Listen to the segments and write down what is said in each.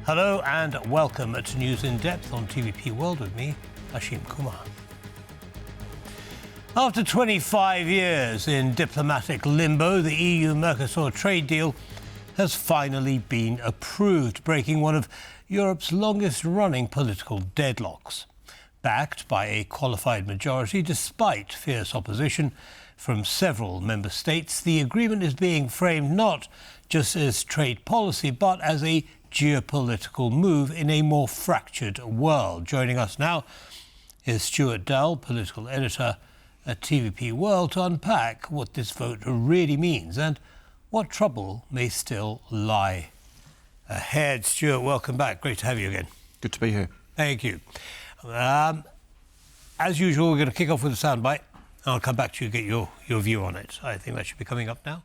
Hello and welcome to News in Depth on TVP World with me, Ashim Kumar. After 25 years in diplomatic limbo, the EU-Mercosur trade deal has finally been approved, breaking one of Europe's longest-running political deadlocks. Backed by a qualified majority, despite fierce opposition from several member states, the agreement is being framed not just as trade policy, but as a geopolitical move in a more fractured world. Joining us now is Stuart Dowell, political editor at TVP World, to unpack what this vote really means and what trouble may still lie ahead. Stuart, welcome back. Great to have you again. Good to be here. Thank you. As usual, we're going to kick off with a soundbite. I'll come back to you and get your view on it. I think that should be coming up now.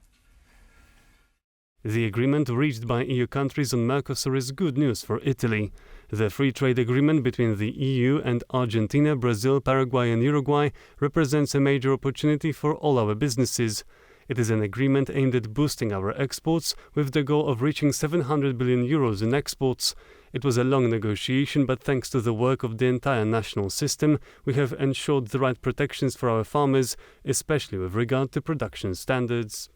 The agreement reached by EU countries on Mercosur is good news for Italy. The free trade agreement between the EU and Argentina, Brazil, Paraguay and Uruguay represents a major opportunity for all our businesses. It is an agreement aimed at boosting our exports with the goal of reaching 700 billion euros in exports. It was a long negotiation, but thanks to the work of the entire national system, we have ensured the right protections for our farmers, especially with regard to production standards.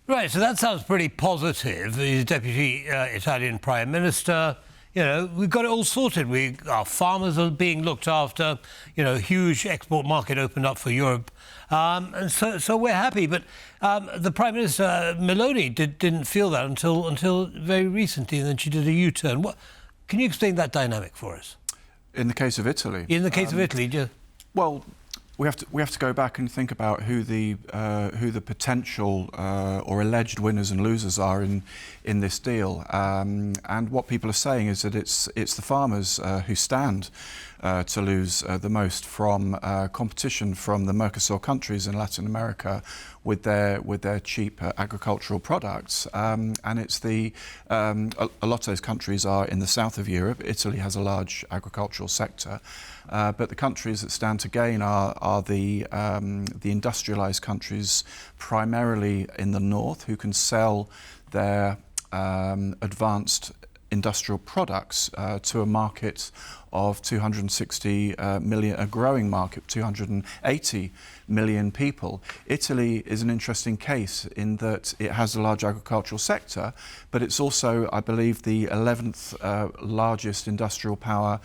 Right, so that sounds pretty positive. The Deputy Italian Prime Minister, we've got it all sorted. Our farmers are being looked after, huge export market opened up for Europe. And so we're happy. But the Prime Minister, Meloni, didn't feel that until very recently, and then she did a U-turn. Can you explain that dynamic for us? In the case of Italy? In the case of Italy, just... Well, we have to go back and think about who the potential or alleged winners and losers are in this deal. And what people are saying is that it's the farmers who stand to lose the most from competition from the Mercosur countries in Latin America with their cheap agricultural products. And it's a lot of those countries are in the south of Europe. Italy has a large agricultural sector. But the countries that stand to gain are the industrialized countries, primarily in the north, who can sell their advanced industrial products to a market of 260 million, a growing market, 280 million people. Italy is an interesting case in that it has a large agricultural sector, but it's also, I believe, the 11th largest industrial power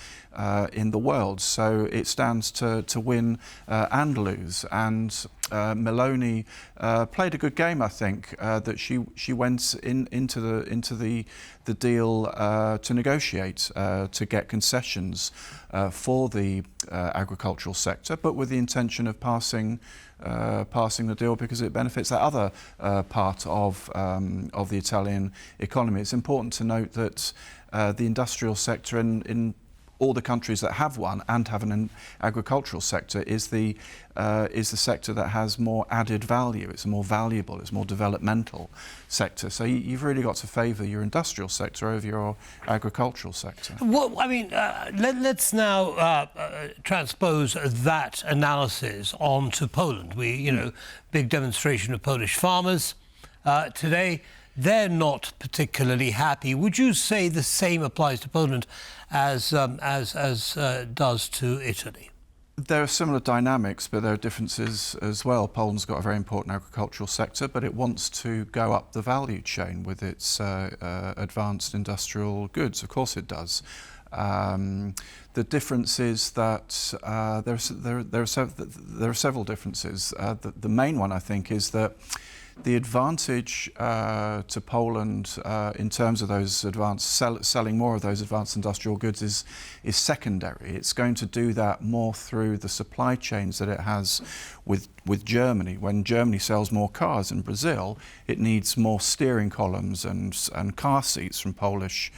in the world. So it stands to win and lose. And Meloni played a good game, I think, that she went into the deal to negotiate, to get concessions for the agricultural sector, but with the intention of passing the deal because it benefits that other part of the Italian economy. It's important to note that the industrial sector in all the countries that have one and have an agricultural sector is the sector that has more added value. It's more valuable, it's more developmental sector. So you've really got to favour your industrial sector over your agricultural sector. Well, I mean, let's now transpose that analysis onto Poland. Big demonstration of Polish farmers today. They're not particularly happy. Would you say the same applies to Poland as does to Italy? There are similar dynamics, but there are differences as well. Poland's got a very important agricultural sector, but it wants to go up the value chain with its advanced industrial goods. Of course it does. The difference is that there are several differences. The main one, I think, is that the advantage to Poland in terms of those selling more of those advanced industrial goods is secondary. It's going to do that more through the supply chains that it has with Germany. When Germany sells more cars in Brazil, it needs more steering columns and car seats from Polish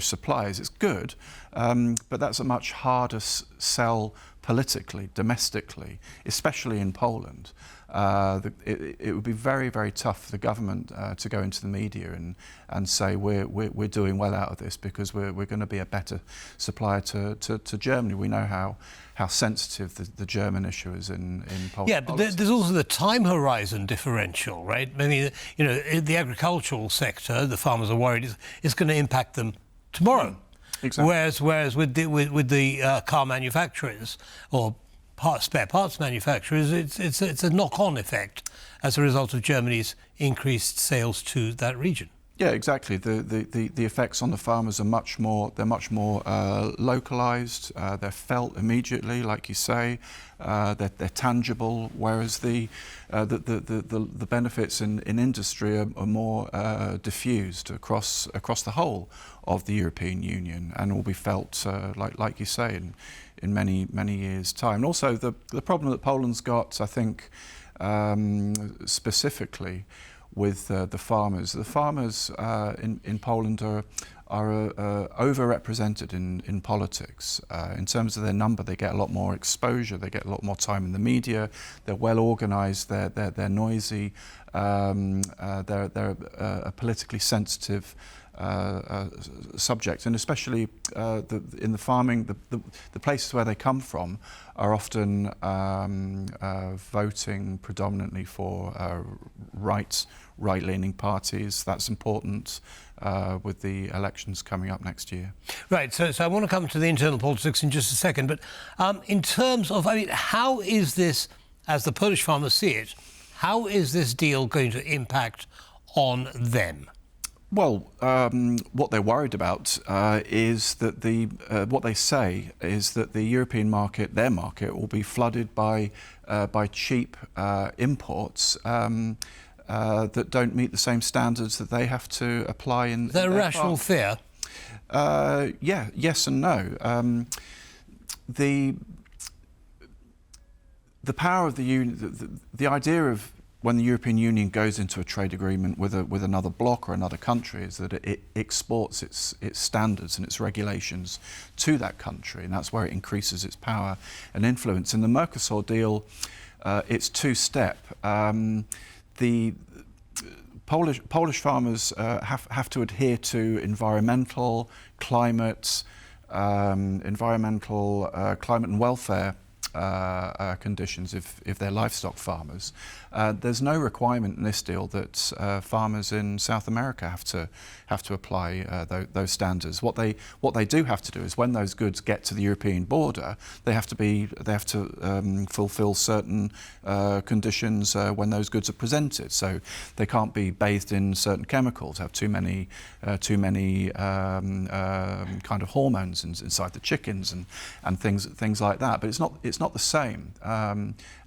suppliers. It's good, but that's a much harder sell politically, domestically, especially in Poland. It would be very, very tough for the government to go into the media and say we're doing well out of this because we're going to be a better supplier to Germany. We know how sensitive the German issue is in Polish Yeah, but there's also the time horizon differential, right? I mean, you know, the agricultural sector, the farmers are worried it's going to impact them tomorrow. Exactly. Whereas with the car manufacturers or spare parts manufacturers, it's a knock-on effect as a result of Germany's increased sales to that region. Yeah, exactly. The effects on the farmers are much more localized. They're felt immediately, like you say. They're tangible. Whereas the benefits in industry are more diffused across the whole of the European Union, and will be felt, like you say, in many years' time. And also the problem that Poland's got, I think, specifically with the farmers. The farmers in Poland are overrepresented in politics. In terms of their number, they get a lot more exposure, they get a lot more time in the media, they're well organised, they're noisy, they're a politically sensitive subject, and especially in the farming, the places where they come from are often voting predominantly for right-leaning parties. That's important with the elections coming up next year. Right, so I want to come to the internal politics in just a second, but in terms of, I mean, how is this, as the Polish farmers see it, how is this deal going to impact on them? Well, what they're worried about is that what they say is that the European market, their market, will be flooded by cheap imports that don't meet the same standards that they have to apply in. Is that a rational fear? Yeah, yes and no. The power of the union, the idea of when the European Union goes into a trade agreement with another bloc or another country is that it exports its standards and its regulations to that country, and that's where it increases its power and influence. In the Mercosur deal, it's two-step. The Polish farmers have to adhere to environmental, climate and welfare conditions if they're livestock farmers. There's no requirement in this deal that farmers in South America have to apply those standards. What they do have to do is when those goods get to the European border, they have to fulfil certain conditions when those goods are presented. So they can't be bathed in certain chemicals, have too many kind of hormones inside the chickens and things like that. But it's not the same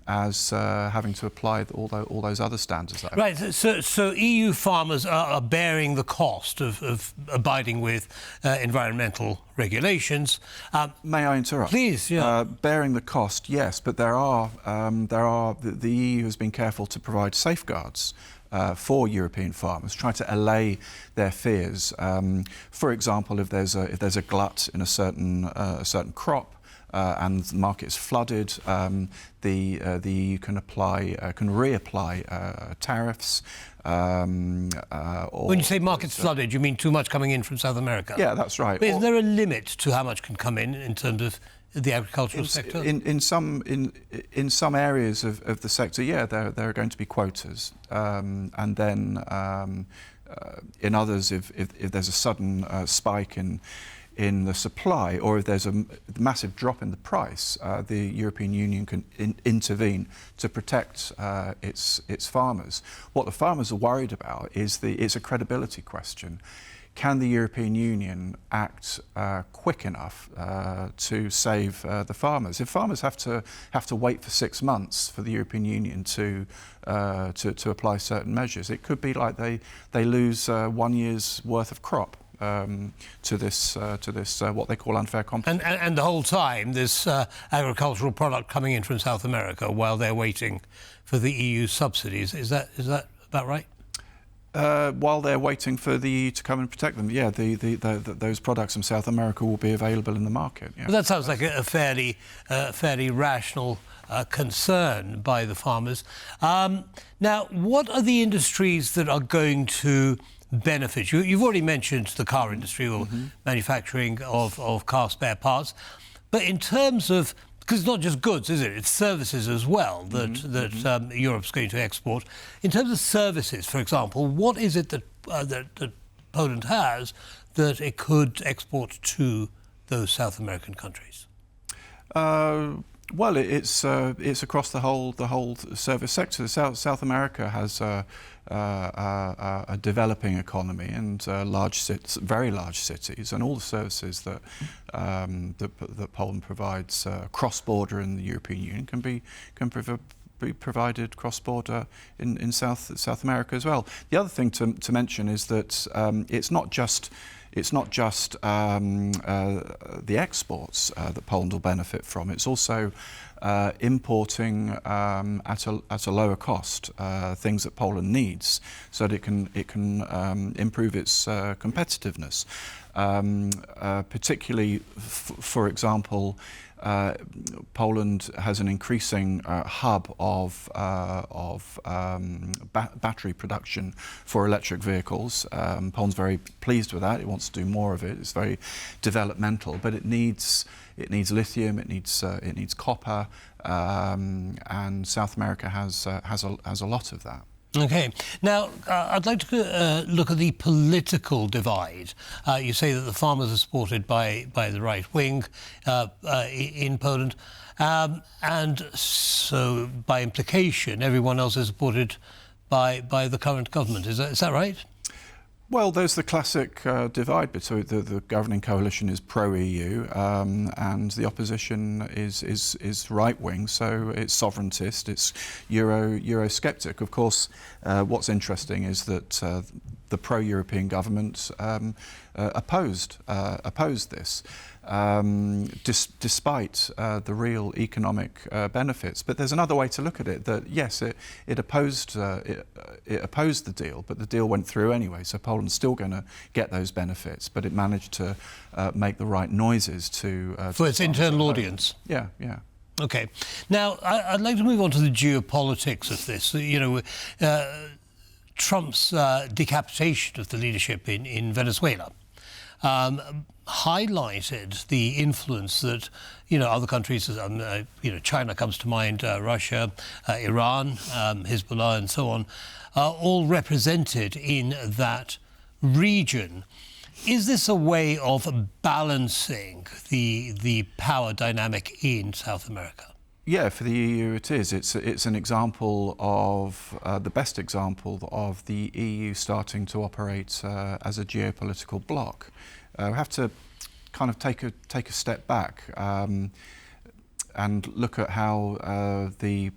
as having to apply all those other standards. Right, so EU farmers are bearing the cost of abiding with environmental regulations. May I interrupt? Please, yeah. Bearing the cost, yes, but the EU has been careful to provide safeguards for European farmers, try to allay their fears. For example, if there's a glut in a certain crop, and the market's flooded, the EU can reapply tariffs. When you say market's flooded, you mean too much coming in from South America? Yeah, that's right. But is there a limit to how much can come in terms of the agricultural sector? In some areas of the sector, yeah, there are going to be quotas, and then in others, if there's a sudden spike in the supply, or if there's a massive drop in the price, the European Union can intervene to protect its farmers. What the farmers are worried about is it's a credibility question. Can the European Union act quick enough to save the farmers? If farmers have to wait for 6 months for the European Union to apply certain measures, it could be like they lose 1 year's worth of crop. To this what they call unfair competition. And the whole time, this agricultural product coming in from South America while they're waiting for the EU subsidies. Is that about right? While they're waiting for the EU to come and protect them, yeah, those products from South America will be available in the market. Yeah. Well, that sounds like a fairly rational concern by the farmers. Now, what are the industries that are going to benefit? You've already mentioned the car industry or manufacturing of car spare parts, but in terms of, because it's not just goods, is it? It's services as well that Europe's going to export. In terms of services, for example, what is it that Poland has that it could export to those South American countries? Well, it's across the whole service sector. South America has a developing economy and very large cities, and all the services that that Poland provides cross-border in the European Union can be provided cross-border in South America as well. The other thing to mention is that it's not just the exports that Poland will benefit from. It's also importing at a lower cost things that Poland needs, so that it can improve its competitiveness. Particularly, for example, Poland has an increasing hub of battery production for electric vehicles. Poland's very pleased with that. It wants to do more of it. It's very developmental, but it needs lithium. It needs copper, and South America has a lot of that. Okay. Now, I'd like to look at the political divide. You say that the farmers are supported by the right wing in Poland, and so by implication, everyone else is supported by the current government. Is that right? Well, there's the classic divide between the governing coalition is pro-EU and the opposition is right-wing, so it's sovereigntist, it's Eurosceptic. Of course, what's interesting is that the pro-European government opposed this, despite the real economic benefits. But there's another way to look at it, that yes, it opposed the deal, but the deal went through anyway, so Poland's still going to get those benefits, but it managed to make the right noises for its internal audience. Yeah. Okay. Now, I'd like to move on to the geopolitics of this. You know, Trump's decapitation of the leadership in Venezuela highlighted the influence that, you know, other countries, China comes to mind, Russia, Iran, Hezbollah and so on, are all represented in that region. Is this a way of balancing the power dynamic in South America? Yeah, for the EU it is. It's an example of, the best example of the EU starting to operate as a geopolitical bloc. We have to kind of take a step back and look at how the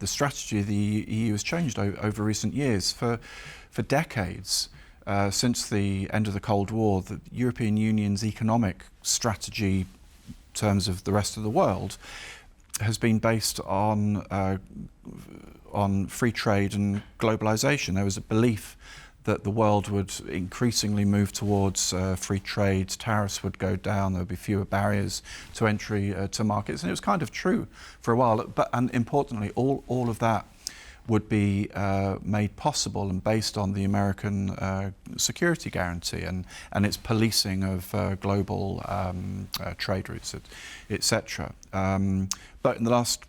strategy of the EU has changed over recent years. For decades, since the end of the Cold War, the European Union's economic strategy in terms of the rest of the world has been based on free trade and globalization. There was a belief that the world would increasingly move towards free trade, tariffs would go down, there would be fewer barriers to entry to markets, and it was kind of true for a while. And importantly, all of that would be made possible and based on the American security guarantee and its policing of global trade routes, etc. But in the last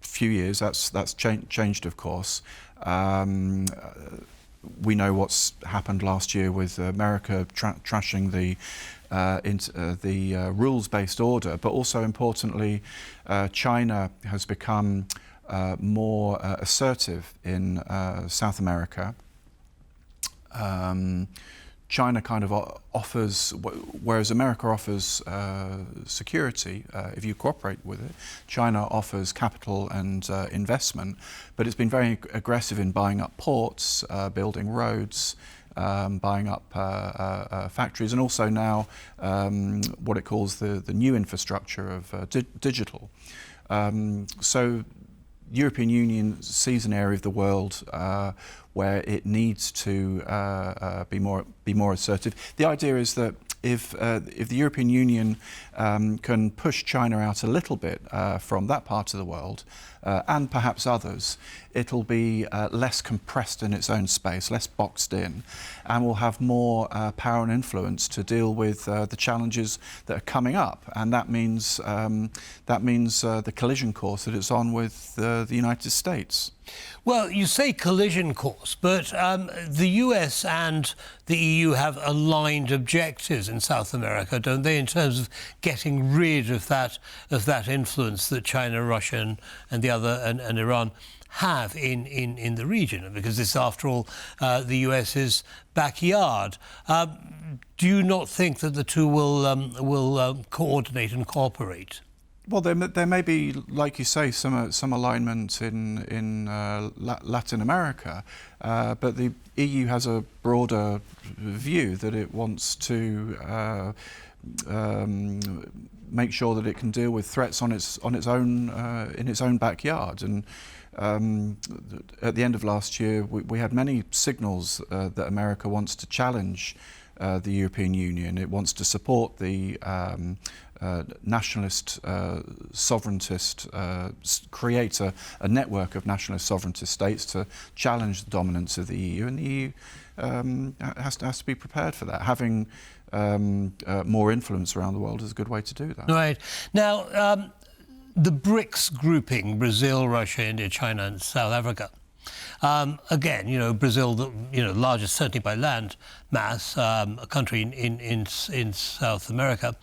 few years, that's changed, of course. We know what's happened last year with America trashing the rules-based order, but also importantly, China has become more assertive in South America. China kind of offers, whereas America offers security if you cooperate with it, China offers capital and investment, but it's been very aggressive in buying up ports, building roads, buying up factories, and also now what it calls the new infrastructure of digital. So European Union sees an area of the world where it needs to be more assertive. The idea is that if the European Union can push China out a little bit from that part of the world, and perhaps others, it'll be less compressed in its own space, less boxed in, and will have more power and influence to deal with the challenges that are coming up. And that means the collision course that it's on with the United States. Well, you say collision course, but the US and the EU have aligned objectives in South America, don't they, in terms of getting rid of that influence that China, Russia, and the other and Iran have in the region, because this, after all, the US's backyard. Do you not think that the two will coordinate and cooperate? Well, there may be, like you say, some alignment in Latin America, but the EU has a broader view that it wants to make sure that it can deal with threats on its own in its own backyard. And at the end of last year, we had many signals that America wants to challenge the European Union. It wants to support the nationalist, sovereigntist, create a network of nationalist sovereigntist states to challenge the dominance of the EU, and the EU has to be prepared for that. Having more influence around the world is a good way to do that. Right. Now, the BRICS grouping, Brazil, Russia, India, China and South Africa. Again, you know, Brazil, the largest, certainly by land mass, a country in South America.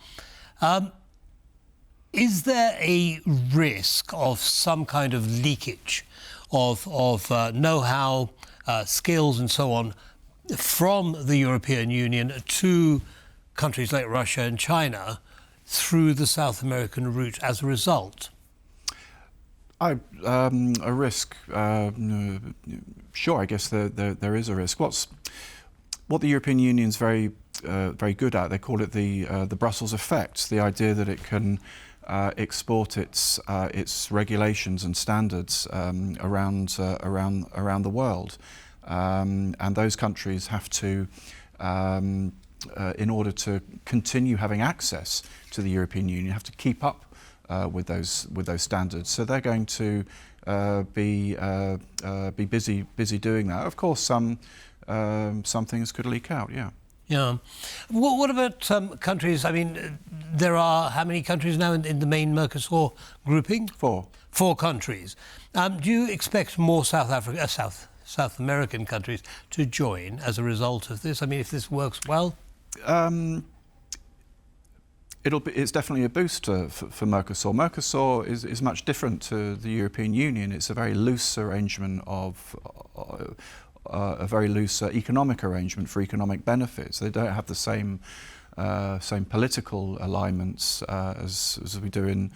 Is there a risk of some kind of leakage of know-how, skills and so on from the European Union to countries like Russia and China through the South American route as a result? A risk, sure, I guess there is a risk. What the European Union's very good at, they call it the Brussels effect, the idea that it can export its regulations and standards around the world, and those countries have to, in order to continue having access to the European Union, have to keep up with those standards. So they're going to be busy doing that. Of course, some things could leak out. Yeah. Yeah. What about countries? I mean, there are how many countries now in the main Mercosur grouping? Four countries. Do you expect more South American countries to join as a result of this? I mean, if this works well? It's definitely a boost for Mercosur. Mercosur is much different to the European Union. It's a very loose arrangement of a very loose economic arrangement for economic benefits. They don't have the same political alignments as we do in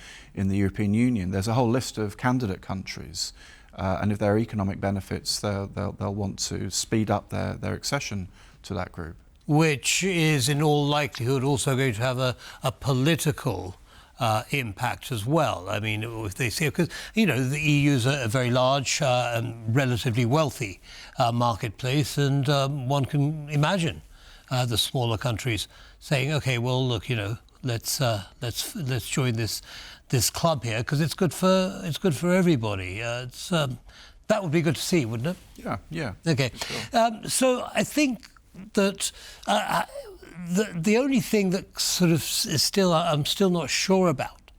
the European Union. There's a whole list of candidate countries, and if there are economic benefits, they'll want to speed up their accession to that group. Which is, in all likelihood, also going to have a political impact as well. I mean, if they see, because the EU is a very large and relatively wealthy marketplace, and one can imagine the smaller countries saying, "Okay, well, look, let's join this club here because it's good for everybody." That would be good to see, wouldn't it? Yeah. Okay, sure. So I think that the only thing that sort of is I'm still not sure about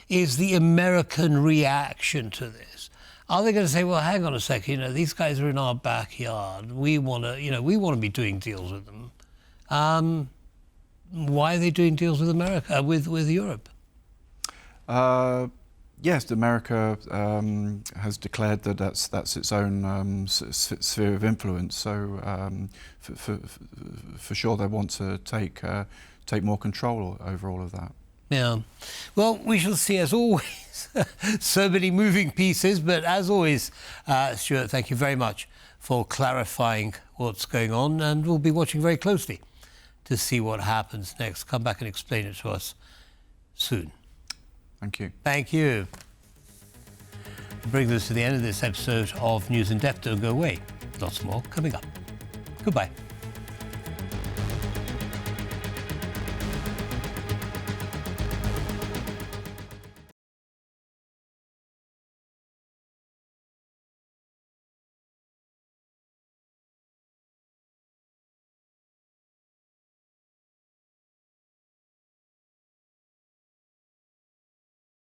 is the American reaction to this. Are they going to say, "Well, hang on a second, these guys are in our backyard. We want to be doing deals with them." Why are they doing deals with America, with Europe? Yes, America has declared that that's its own sphere of influence. So for sure, they want to take more control over all of that. Yeah. Well, we shall see, as always. So many moving pieces, but as always, Stuart, thank you very much for clarifying what's going on, and we'll be watching very closely to see what happens next. Come back and explain it to us soon. Thank you. Thank you. brings us to the end of this episode of News in Depth. Don't go away. Lots more coming up. Goodbye.